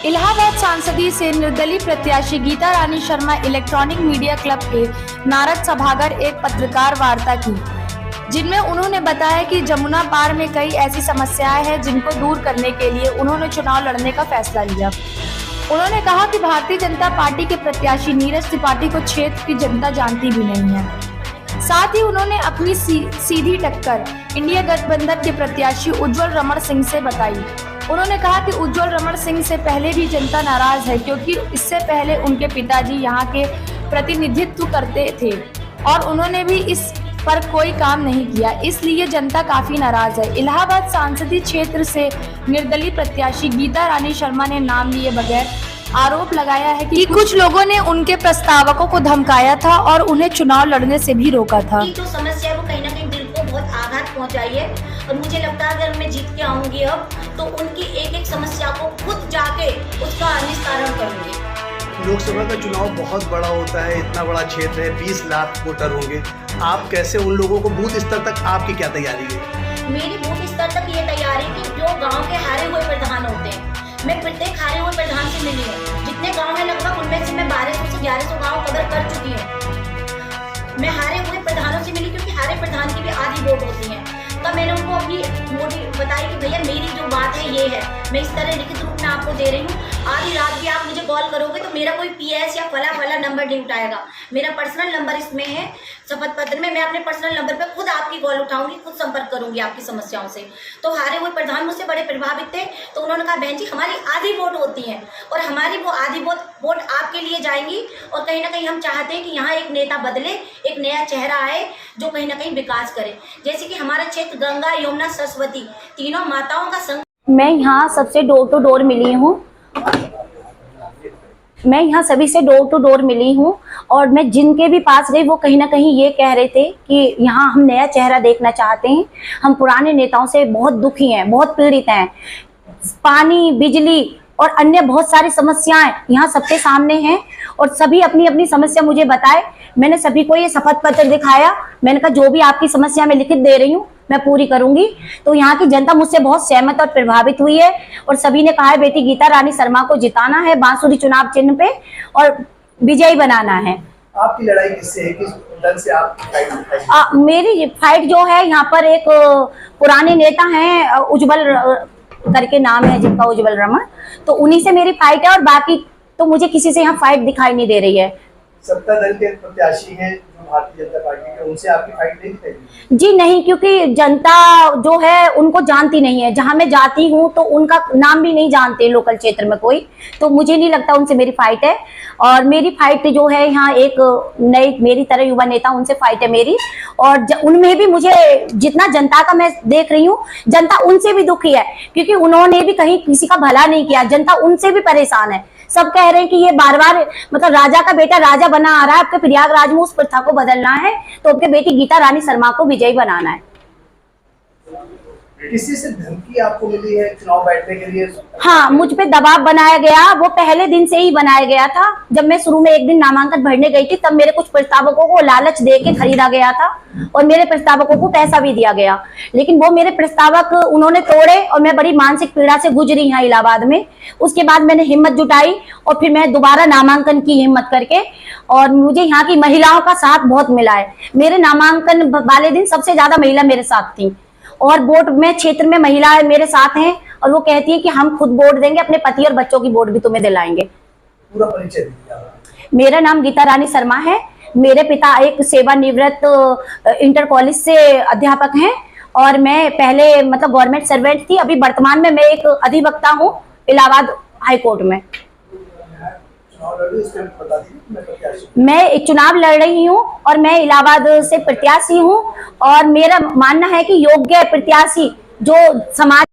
इलाहाबाद सांसदीय से निर्दलीय प्रत्याशी गीता रानी शर्मा इलेक्ट्रॉनिक मीडिया क्लब के नारद सभागार एक पत्रकार वार्ता की, जिनमें उन्होंने बताया कि जमुना पार में कई ऐसी समस्याएं हैं जिनको दूर करने के लिए उन्होंने चुनाव लड़ने का फैसला लिया। उन्होंने कहा कि भारतीय जनता पार्टी के प्रत्याशी नीरज त्रिपाठी को क्षेत्र की जनता जानती भी नहीं है। साथ ही उन्होंने अपनी सीधी टक्कर इंडिया गठबंधन के प्रत्याशी उज्जवल रमण सिंह से बताई। उन्होंने कहा कि उज्जवल रमण सिंह से पहले भी जनता नाराज है, क्योंकि इससे पहले उनके पिताजी यहाँ के प्रतिनिधित्व करते थे और उन्होंने भी इस पर कोई काम नहीं किया, इसलिए जनता काफी नाराज है। इलाहाबाद संसदीय क्षेत्र से निर्दलीय प्रत्याशी गीता रानी शर्मा ने नाम लिए बगैर आरोप लगाया है कि कुछ लोगों ने उनके प्रस्तावकों को धमकाया था और उन्हें चुनाव लड़ने से भी रोका था। जो समस्या है वो कहीं ना कहीं दिल को बहुत आघात पहुंचाई है और मुझे लगता है अगर मैं जीत के आऊंगी अब तो उनकी एक एक समस्या को खुद जाके उसका निस्तारण करूंगी। लोकसभा का चुनाव बहुत बड़ा होता है, इतना बड़ा क्षेत्र है, 20 लाख वोटर होंगे। आप कैसे उन लोगों को बूथ स्तर तक, आपकी क्या तैयारी है? मेरी बूथ स्तर तक ये तैयारी कि जो गांव के हारे हुए प्रधान होते हैं, मैं प्रत्येक हारे हुए प्रधान से मिली हूँ। जितने गांव है लगभग उनमें से मैं 1200 से 1100 गांव कवर कर चुकी हूँ। मैं हारे हुए प्रधानों से मिली, क्योंकि हारे प्रधान की भी आधी वोट होती है। तब मैंने उनको अपनी बताई कि भैया मेरी जो बात है ये है, मैं इस तरह लिखित रूप में आपको दे रही हूँ। आधी रात भी आप मुझे कॉल करोगे तो मेरा कोई PS या फला नंबर नहीं उठाएगा। मेरा पर्सनल नंबर इसमें है शपथ पत्र में। मैं अपने पर्सनल नंबर पे खुद आपकी कॉल उठाऊंगी, खुद संपर्क करूंगी आपकी समस्याओं से। तो हारे हुए प्रधान मुझसे बड़े प्रभावित थे, तो उन्होंने कहा बहन जी हमारी आधी वोट होती है और हमारी वो आधी वोट आपके लिए जाएंगी और कहीं ना कहीं हम चाहते हैं कि यहाँ एक नेता बदले, एक नया चेहरा आए जो कहीं ना कहीं विकास करे। जैसे कि हमारा क्षेत्र गंगा यमुना सरस्वती तीनों माताओं का संग। मैं यहाँ सबसे डोर टू डोर मिली हूँ। मैं यहाँ सभी से डोर टू डोर मिली हूँ और मैं जिनके भी पास गई वो कहीं ना कहीं ये कह रहे थे कि यहाँ हम नया चेहरा देखना चाहते हैं। हम पुराने नेताओं से बहुत दुखी हैं, बहुत पीड़ित हैं। पानी, बिजली और अन्य बहुत सारी समस्याएं यहाँ सबके सामने हैं और सभी अपनी अपनी समस्या मुझे बताए। मैंने सभी को ये शपथ पत्र दिखाया। मैंने कहा जो भी आपकी समस्या मैं लिखित दे रही हूँ मैं पूरी करूंगी। तो यहाँ की जनता मुझसे बहुत सहमत और प्रभावित हुई है और सभी ने कहा है बेटी गीता रानी शर्मा को जिताना है बांसुरी चुनाव चिन्ह पे और विजयी बनाना है। आपकी लड़ाई किससे है? किस दल से आप फाइट? मेरी फाइट जो है यहाँ पर एक पुराने नेता हैं उज्जवल करके नाम है जिनका, उज्जवल रमण, तो उन्हीं से मेरी फाइट है और बाकी तो मुझे किसी से यहाँ फाइट दिखाई नहीं दे रही है। सत्ता दल के प्रत्याशी हैं जो भारतीय जनता पार्टी के, उनसे आपकी फाइट नहीं दिखाई? जी नहीं, क्योंकि जनता जो है उनको जानती नहीं है। जहां मैं जाती हूं तो उनका नाम भी नहीं जानते लोकल क्षेत्र में कोई, तो मुझे नहीं लगता उनसे मेरी फाइट है। और मेरी फाइट जो है यहाँ एक नई मेरी तरह युवा नेता उनसे फाइट है मेरी। और उनमें भी मुझे जितना जनता का मैं देख रही हूँ, जनता उनसे भी दुखी है, क्योंकि उन्होंने भी कहीं किसी का भला नहीं किया। जनता उनसे भी परेशान है। सब कह रहे हैं कि ये बार बार मतलब राजा का बेटा राजा बना आ रहा है, आपके प्रयागराज में उस प्रथा को बदलना है, तो आपके बेटी गीता रानी शर्मा को विजयी बनाना है। किसी से धमकी आपको मिली है चुनाव बैठने के लिए? हाँ, मुझ पे दबाव बनाया गया। वो पहले दिन से ही बनाया गया था। जब मैं शुरू में एक दिन नामांकन भरने गई थी तब मेरे कुछ प्रस्तावकों को लालच दे के खरीदा गया था और मेरे प्रस्तावकों को पैसा भी दिया गया, लेकिन वो मेरे प्रस्तावक उन्होंने तोड़े और मैं बड़ी मानसिक पीड़ा से गुजरी यहाँ इलाहाबाद में। उसके बाद मैंने हिम्मत जुटाई और फिर मैं दोबारा नामांकन की हिम्मत करके, और मुझे यहाँ की महिलाओं का साथ बहुत मिला है। मेरे नामांकन वाले दिन सबसे ज्यादा महिला मेरे साथ थी और वोट में क्षेत्र में महिलाएं मेरे साथ हैं और वो कहती है कि हम खुद वोट देंगे, अपने पति और बच्चों की वोट भी तुम्हें दिलाएंगे। पूरा परिचय दीजिए। मेरा नाम गीता रानी शर्मा है। मेरे पिता एक सेवानिवृत्त इंटर कॉलेज से अध्यापक हैं और मैं पहले मतलब गवर्नमेंट सर्वेंट थी। अभी वर्तमान में मैं एक अधिवक्ता हूँ इलाहाबाद हाई कोर्ट में। मैं एक चुनाव लड़ रही हूँ और मैं इलाहाबाद से प्रत्याशी हूँ और मेरा मानना है कि योग्य प्रत्याशी जो समाज